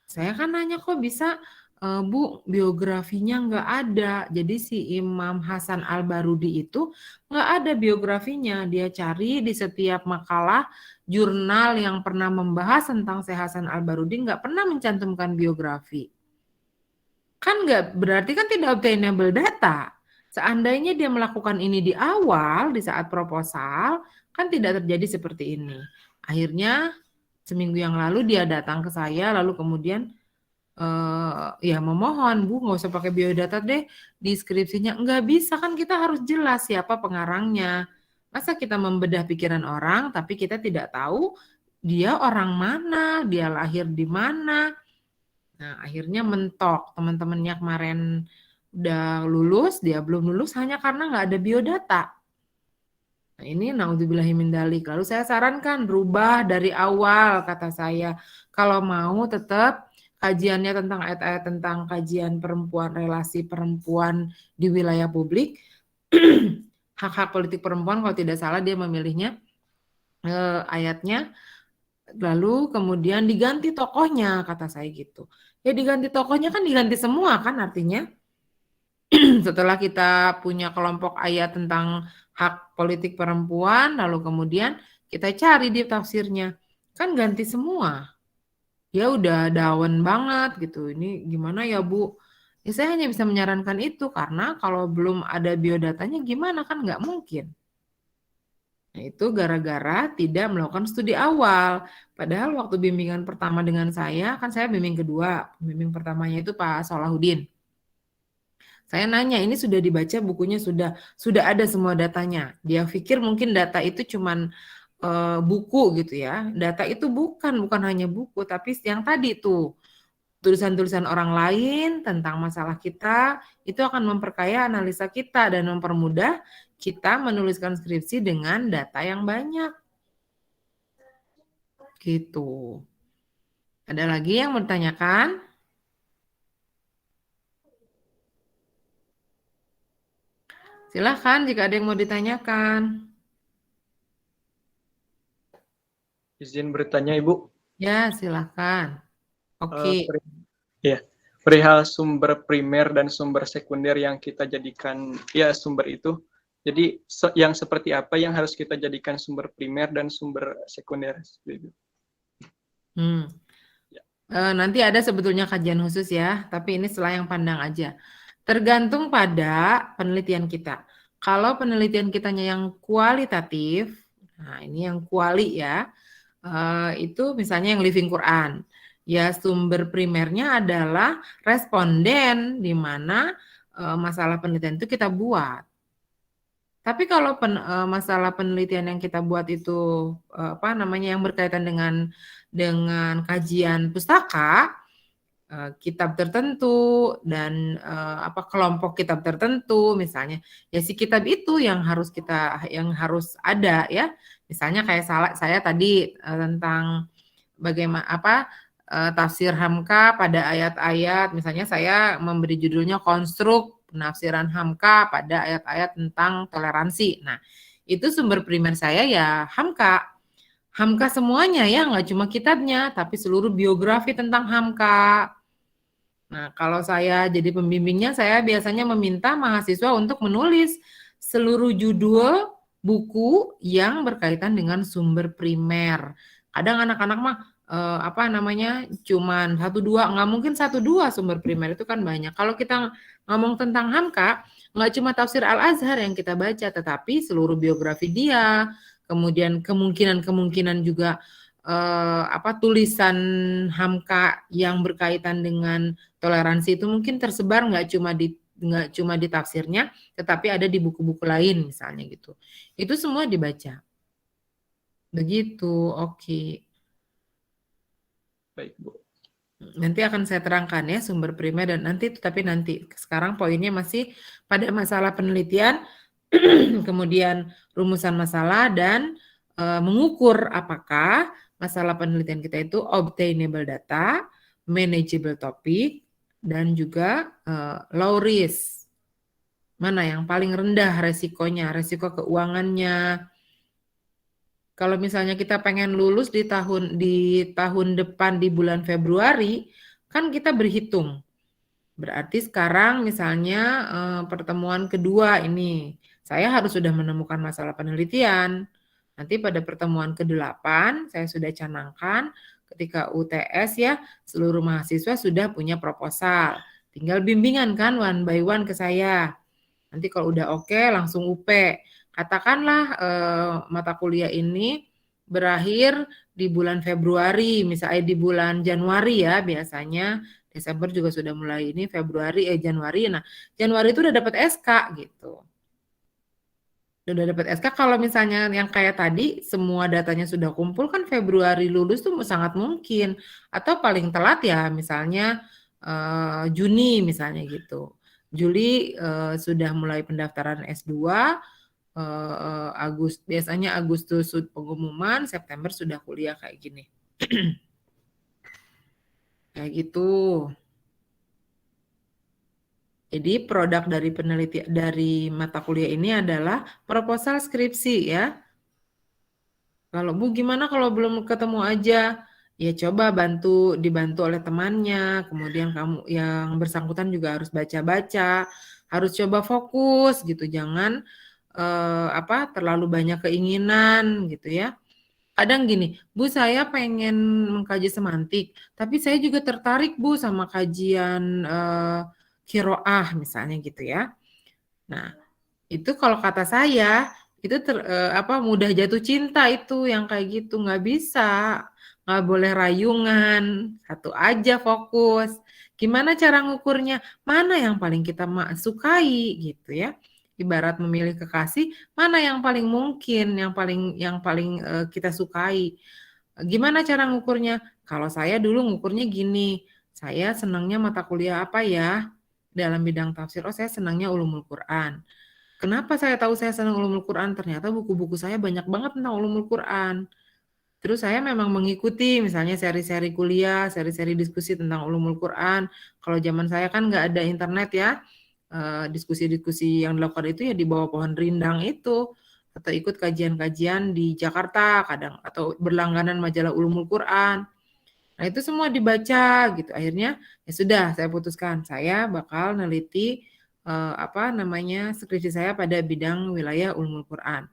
Saya kan nanya kok bisa, Bu, biografinya nggak ada. Jadi si Imam Hasan Al-Barudi itu nggak ada biografinya. Dia cari di setiap makalah jurnal yang pernah membahas tentang Syekh Hasan Al-Barudi nggak pernah mencantumkan biografi. Kan nggak, berarti kan tidak obtainable data. Seandainya dia melakukan ini di awal, di saat proposal, kan tidak terjadi seperti ini. Akhirnya seminggu yang lalu dia datang ke saya, lalu kemudian memohon, Bu, nggak usah pakai biodata deh di skripsinya. Nggak bisa, kan kita harus jelas siapa pengarangnya. Masa kita membedah pikiran orang, tapi kita tidak tahu dia orang mana, dia lahir di mana. Nah, akhirnya mentok. Teman-temannya kemarin udah lulus, dia belum lulus hanya karena nggak ada biodata. Nah, ini naudzubillahi min dzalik. Lalu saya sarankan rubah dari awal, kata saya. Kalau mau tetap kajiannya tentang ayat-ayat tentang kajian perempuan, relasi perempuan di wilayah publik, hak-hak politik perempuan kalau tidak salah dia memilihnya ayatnya, lalu kemudian diganti tokohnya, kata saya gitu. Ya diganti tokohnya kan diganti semua kan artinya. Setelah kita punya kelompok ayat tentang hak politik perempuan, lalu kemudian kita cari di tafsirnya, kan ganti semua. Ya udah dawan banget gitu. Ini gimana ya Bu? Ya saya hanya bisa menyarankan itu karena kalau belum ada biodatanya gimana kan nggak mungkin. Nah itu gara-gara tidak melakukan studi awal. Padahal waktu bimbingan pertama dengan saya, kan saya bimbing kedua. Bimbing pertamanya itu Pak Salahuddin. Saya nanya, ini sudah dibaca bukunya, sudah ada semua datanya. Dia pikir mungkin data itu cuman buku gitu ya. Data itu bukan hanya buku, tapi yang tadi tuh tulisan-tulisan orang lain tentang masalah kita itu akan memperkaya analisa kita dan mempermudah kita menuliskan skripsi dengan data yang banyak. Gitu. Ada lagi yang mau ditanyakan? Silahkan jika ada yang mau ditanyakan. Izin bertanya, Ibu. Ya, silahkan. Oke. Perihal sumber primer dan sumber sekunder yang kita jadikan, ya sumber itu. Jadi yang seperti apa yang harus kita jadikan sumber primer dan sumber sekunder? Nanti ada sebetulnya kajian khusus ya, tapi ini selayang pandang aja. Tergantung pada penelitian kita. Kalau penelitian kitanya yang kualitatif, nah ini yang kuali ya, itu misalnya yang Living Quran. Ya sumber primernya adalah responden di mana masalah penelitian itu kita buat. Tapi kalau masalah penelitian yang kita buat itu yang berkaitan dengan kajian pustaka, kitab tertentu dan kelompok kitab tertentu misalnya, ya si kitab itu yang harus ada ya. Misalnya kayak saya tadi tentang bagaimana tafsir Hamka pada ayat-ayat, misalnya saya memberi judulnya konstruk penafsiran Hamka pada ayat-ayat tentang toleransi. Nah, itu sumber primer saya ya Hamka. Hamka semuanya ya, nggak cuma kitabnya, tapi seluruh biografi tentang Hamka. Nah, kalau saya jadi pembimbingnya, saya biasanya meminta mahasiswa untuk menulis seluruh judul buku yang berkaitan dengan sumber primer. Kadang anak-anak mah cuman 1-2, nggak mungkin 1-2 sumber primer itu kan banyak. Kalau kita ngomong tentang Hamka, nggak cuma tafsir Al-Azhar yang kita baca, tetapi seluruh biografi dia, kemudian kemungkinan juga tulisan Hamka yang berkaitan dengan toleransi itu mungkin tersebar nggak cuma di tafsirnya, tetapi ada di buku-buku lain misalnya gitu. Itu semua dibaca. Begitu, oke. Baik, Bu. Nanti akan saya terangkan ya sumber primer dan nanti sekarang poinnya masih pada masalah penelitian, kemudian rumusan masalah dan mengukur apakah masalah penelitian kita itu obtainable data, manageable topic, dan juga low risk. Mana yang paling rendah resikonya, resiko keuangannya. Kalau misalnya kita pengen lulus di tahun depan di bulan Februari, kan kita berhitung. Berarti sekarang misalnya pertemuan kedua ini, saya harus sudah menemukan masalah penelitian. Nanti pada pertemuan ke-8 saya sudah canangkan ketika UTS ya, seluruh mahasiswa sudah punya proposal. Tinggal bimbingan kan one by one ke saya. Nanti kalau udah oke langsung UP. Katakanlah mata kuliah ini berakhir di bulan Februari, misalnya di bulan Januari ya biasanya. Desember juga sudah mulai ini, Januari. Nah, Januari itu udah dapat SK gitu. Udah dapat SK, kalau misalnya yang kayak tadi semua datanya sudah kumpul kan Februari lulus tuh sangat mungkin. Atau paling telat ya misalnya Juni misalnya gitu. Juli sudah mulai pendaftaran S2, biasanya Agustus pengumuman, September sudah kuliah kayak gini. Kayak gitu. Jadi produk dari penelitian dari mata kuliah ini adalah proposal skripsi ya. Kalau Bu gimana kalau belum ketemu aja? Ya coba dibantu oleh temannya, kemudian kamu yang bersangkutan juga harus baca-baca, harus coba fokus gitu, jangan terlalu banyak keinginan gitu ya. Kadang gini, Bu saya pengen mengkaji semantik, tapi saya juga tertarik Bu sama kajian qiraah misalnya gitu ya. Nah, itu kalau kata saya itu mudah jatuh cinta itu yang kayak gitu, nggak bisa, nggak boleh rayungan, satu aja fokus. Gimana cara ngukurnya? Mana yang paling kita sukai gitu ya. Ibarat memilih kekasih, mana yang paling mungkin, yang paling kita sukai. Gimana cara ngukurnya? Kalau saya dulu ngukurnya gini, saya senangnya mata kuliah apa ya dalam bidang tafsir? Oh, saya senangnya ulumul Quran. Kenapa saya tahu saya senang ulumul Quran? Ternyata buku-buku saya banyak banget tentang ulumul Quran. Terus saya memang mengikuti misalnya seri-seri kuliah, seri-seri diskusi tentang ulumul Quran. Kalau zaman saya kan nggak ada internet ya, diskusi-diskusi yang dilakukan itu ya di bawah pohon rindang itu, atau ikut kajian-kajian di Jakarta kadang, atau berlangganan majalah ulumul Quran. Nah itu semua dibaca gitu. Akhirnya ya sudah saya putuskan saya bakal neliti skripsi saya pada bidang wilayah ulumul Quran.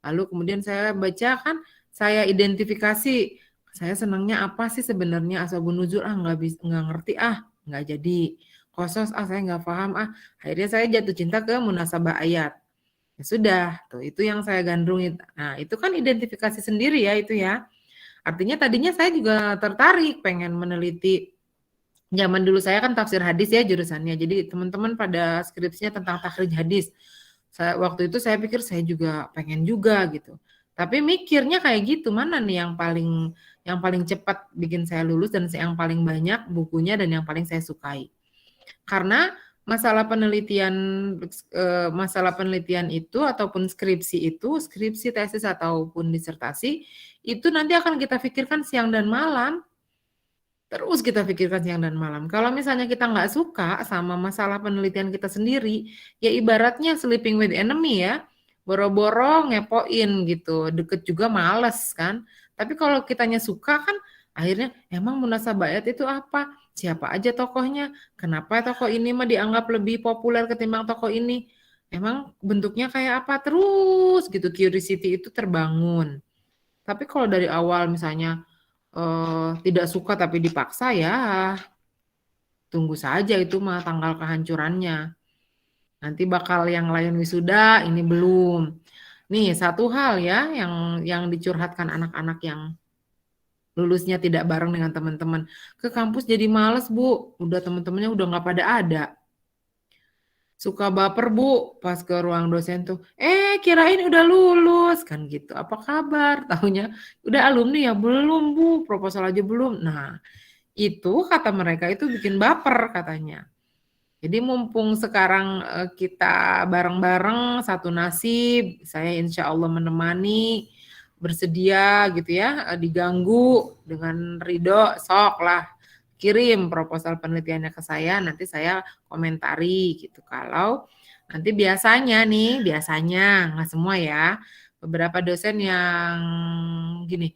Lalu kemudian saya baca kan, saya identifikasi saya senangnya apa sih sebenarnya asbabun nuzul nggak ngerti nggak jadi. Qasas saya nggak paham Akhirnya saya jatuh cinta ke munasabah ayat. Ya sudah, tuh itu yang saya gandrungi. Nah, itu kan identifikasi sendiri ya itu ya. Artinya tadinya saya juga tertarik pengen meneliti. Zaman dulu saya kan tafsir hadis ya jurusannya. Jadi teman-teman pada skripsinya tentang takhrij hadis. Waktu itu saya pikir saya juga pengen juga gitu. Tapi mikirnya kayak gitu, mana nih yang paling cepat bikin saya lulus dan yang paling banyak bukunya dan yang paling saya sukai. Karena masalah penelitian itu ataupun skripsi, tesis ataupun disertasi itu nanti akan kita pikirkan siang dan malam. Terus kita pikirkan siang dan malam. Kalau misalnya kita nggak suka sama masalah penelitian kita sendiri, ya ibaratnya sleeping with enemy ya. Boro-boro ngepoin gitu. Deket juga males kan. Tapi kalau kitanya suka kan, akhirnya emang munasabah ayat itu apa? Siapa aja tokohnya? Kenapa tokoh ini mah dianggap lebih populer ketimbang tokoh ini? Emang bentuknya kayak apa? Terus gitu, curiosity itu terbangun. Tapi kalau dari awal misalnya, tidak suka tapi dipaksa ya tunggu saja itu mah tanggal kehancurannya. Nanti bakal yang lain wisuda, ini belum. Nih satu hal ya yang dicurhatkan anak-anak yang lulusnya tidak bareng dengan teman-teman. Ke kampus jadi males Bu, udah teman-temannya udah nggak pada ada. Suka baper Bu pas ke ruang dosen tuh, kirain udah lulus kan gitu, apa kabar? Tahunya udah alumni ya, belum Bu, proposal aja belum. Nah itu kata mereka itu bikin baper katanya. Jadi mumpung sekarang kita bareng-bareng satu nasib, saya insya Allah menemani, bersedia gitu ya, diganggu dengan ridho, sok lah kirim proposal penelitiannya ke saya, nanti saya komentari gitu. Kalau nanti biasanya nggak semua ya, beberapa dosen yang gini,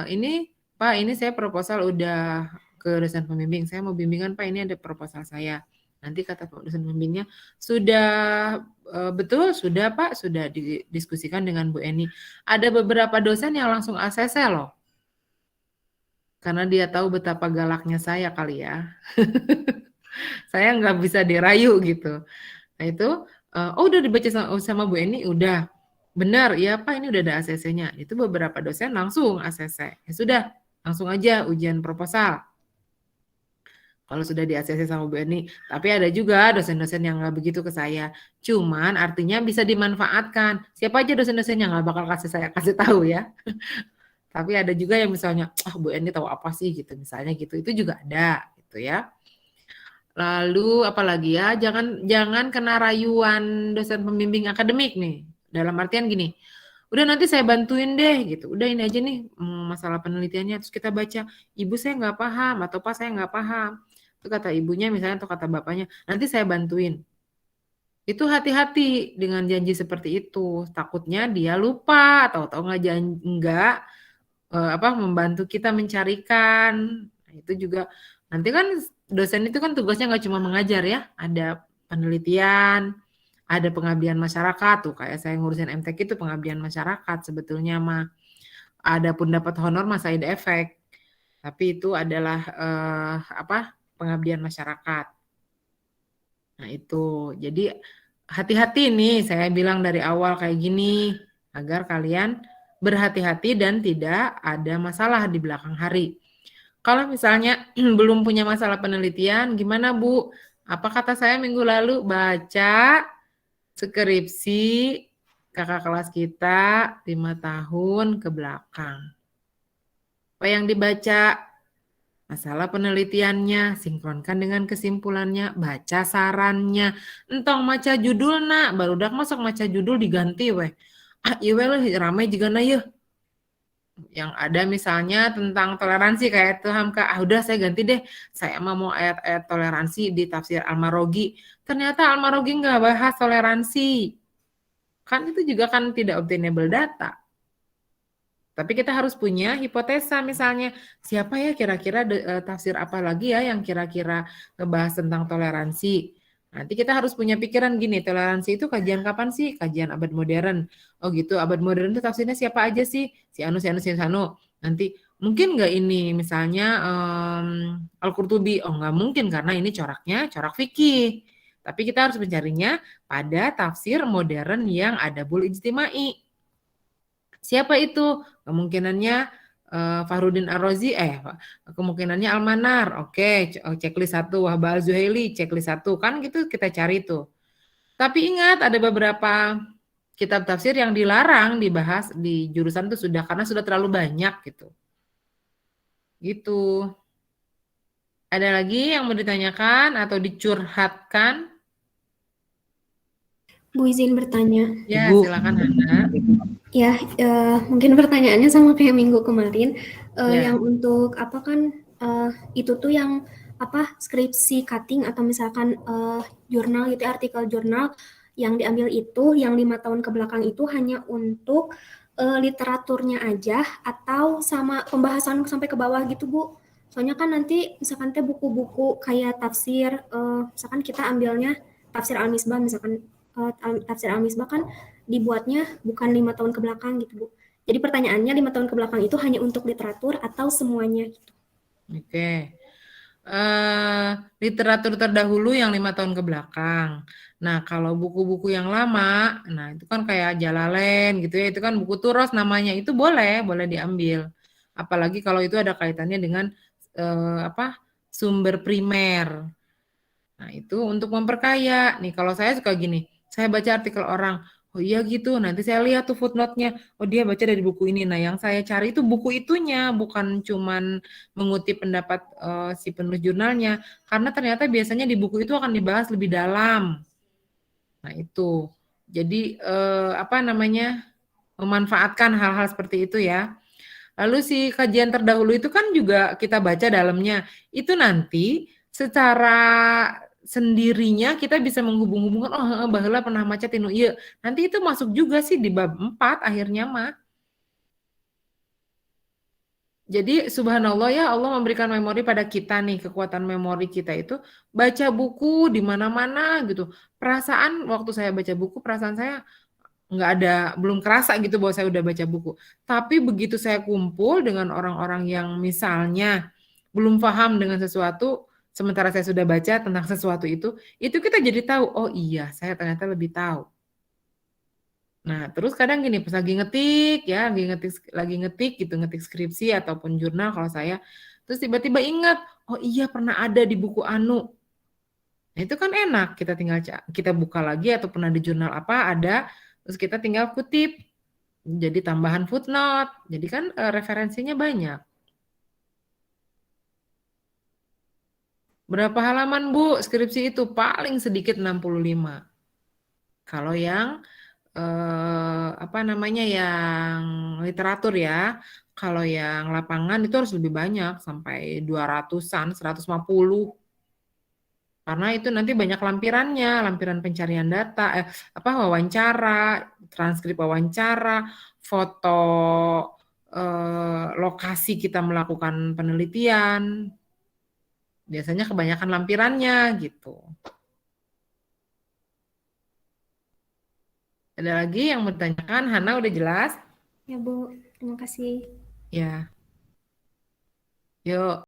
ini Pak, ini saya proposal udah ke dosen pembimbing, saya mau bimbingan Pak, ini ada proposal saya. Nanti kata dosen pembimbingnya, sudah betul, sudah Pak, sudah didiskusikan dengan Bu Eni. Ada beberapa dosen yang langsung ACC loh. Karena dia tahu betapa galaknya saya kali ya. Saya nggak bisa dirayu gitu. Nah itu, udah dibaca sama Bu Eni, udah. Benar, ya Pak, ini udah ada ACC-nya. Itu beberapa dosen langsung ACC. Ya sudah, langsung aja ujian proposal. Kalau sudah di ACC sama Bu Eni. Tapi ada juga dosen-dosen yang nggak begitu ke saya. Cuman artinya bisa dimanfaatkan. Siapa aja dosen-dosen yang nggak bakal saya kasih tahu ya. Tapi ada juga yang misalnya, Bu Eni tahu apa sih gitu, misalnya gitu. Itu juga ada gitu ya. Lalu apalagi ya, jangan kena rayuan dosen pembimbing akademik nih. Dalam artian gini, Udah nanti saya bantuin deh gitu. Udah ini aja nih masalah penelitiannya. Terus kita baca, ibu saya nggak paham atau pak saya nggak paham. Itu kata ibunya misalnya atau kata bapaknya, nanti saya bantuin. Itu hati-hati dengan janji seperti itu. Takutnya dia lupa atau nggak membantu kita mencarikan. Nah, itu juga nanti kan dosen itu kan tugasnya nggak cuma mengajar ya, ada penelitian, ada pengabdian masyarakat tuh, kayak saya ngurusin MTQ itu pengabdian masyarakat sebetulnya mah. Adapun dapat honor mah side effect. Tapi itu adalah pengabdian masyarakat. Nah, itu. Jadi hati-hati nih, saya bilang dari awal kayak gini agar kalian berhati-hati dan tidak ada masalah di belakang hari. Kalau misalnya belum punya masalah penelitian, gimana Bu? Apa kata saya minggu lalu? Baca skripsi kakak kelas kita 5 tahun ke belakang. Apa yang dibaca? Masalah penelitiannya, sinkronkan dengan kesimpulannya, baca sarannya. Entong maca judulna, barudak masuk maca judul diganti weh. Iya weh ramai juga na yeuh. Yang ada misalnya tentang toleransi kayak itu Hamka, udah saya ganti deh, saya mau ayat-ayat toleransi di tafsir Al-Marogi. Ternyata Al-Marogi nggak bahas toleransi. Kan itu juga kan tidak obtainable data. Tapi kita harus punya hipotesa misalnya, siapa ya kira-kira tafsir apa lagi ya yang kira-kira ngebahas tentang toleransi. Nanti kita harus punya pikiran gini, toleransi itu kajian kapan sih? Kajian abad modern. Oh gitu, abad modern itu tafsirnya siapa aja sih? Si Anu. Nanti mungkin nggak ini misalnya Al-Qurtubi? Oh nggak mungkin karena ini coraknya corak fikih. Tapi kita harus mencarinya pada tafsir modern yang adabul ijtimai. Siapa itu? Kemungkinannya Fahrudin Ar-Razi, kemungkinannya Al-Manar. Oke, checklist 1. Wahbah Al-Zuhaili, checklist 1. Kan gitu kita cari tuh. Tapi ingat ada beberapa kitab tafsir yang dilarang dibahas di jurusan itu sudah karena sudah terlalu banyak gitu. Gitu. Ada lagi yang mau ditanyakan atau dicurhatkan? Bu izin bertanya. Ya, Ibu. silakan Hana. Ya, mungkin pertanyaannya sama kayak minggu kemarin. Ya. Yang untuk apa kan itu tuh yang apa skripsi cutting atau misalkan jurnal gitu, artikel jurnal yang diambil itu yang 5 tahun ke belakang itu hanya untuk literaturnya aja atau sama pembahasan sampai ke bawah gitu Bu? Soalnya kan nanti misalkan teh buku-buku kayak tafsir, misalkan kita ambilnya tafsir Al-Misbah misalkan tafsir Al-Misbah kan dibuatnya bukan 5 tahun ke belakang gitu Bu. Jadi pertanyaannya 5 tahun ke belakang itu hanya untuk literatur atau semuanya gitu? Oke. Literatur terdahulu yang 5 tahun ke belakang. Nah, kalau buku-buku yang lama, nah itu kan kayak Jalalain gitu ya, itu kan buku turos namanya, itu boleh diambil. Apalagi kalau itu ada kaitannya dengan sumber primer. Nah, itu untuk memperkaya. Nih, kalau saya suka gini, saya baca artikel orang, oh iya gitu, nanti saya lihat tuh footnote-nya, oh dia baca dari buku ini. Nah, yang saya cari itu buku itunya, bukan cuman mengutip pendapat si penulis jurnalnya, karena ternyata biasanya di buku itu akan dibahas lebih dalam. Nah, itu. Jadi, memanfaatkan hal-hal seperti itu ya. Lalu si kajian terdahulu itu kan juga kita baca dalamnya. Itu nanti secara sendirinya kita bisa menghubung-hubungkan, oh baheula pernah maca tinu ieu. Nanti itu masuk juga sih di bab 4 akhirnya mah. Jadi subhanallah ya Allah memberikan memori pada kita nih, kekuatan memori kita itu baca buku di mana-mana gitu. Perasaan waktu saya baca buku, perasaan saya nggak ada, belum kerasa gitu bahwa saya udah baca buku. Tapi begitu saya kumpul dengan orang-orang yang misalnya belum paham dengan sesuatu, sementara saya sudah baca tentang sesuatu itu kita jadi tahu, oh iya saya ternyata lebih tahu. Nah, terus kadang gini, pas lagi ngetik gitu, ngetik skripsi ataupun jurnal kalau saya, terus tiba-tiba ingat, oh iya pernah ada di buku Anu. Nah, itu kan enak, kita tinggal kita buka lagi ataupun ada jurnal apa, ada, terus kita tinggal kutip. Jadi tambahan footnote. Jadi kan referensinya banyak. Berapa halaman Bu skripsi itu? Paling sedikit 65. Kalau yang apa namanya yang literatur ya. Kalau yang lapangan itu harus lebih banyak sampai 200-an, 150. Karena itu nanti banyak lampirannya, lampiran pencarian data, wawancara, transkrip wawancara, foto lokasi kita melakukan penelitian. Biasanya kebanyakan lampirannya gitu. Ada lagi yang bertanyakan? Hana udah jelas? Ya, Bu. Terima kasih. Ya. Yuk.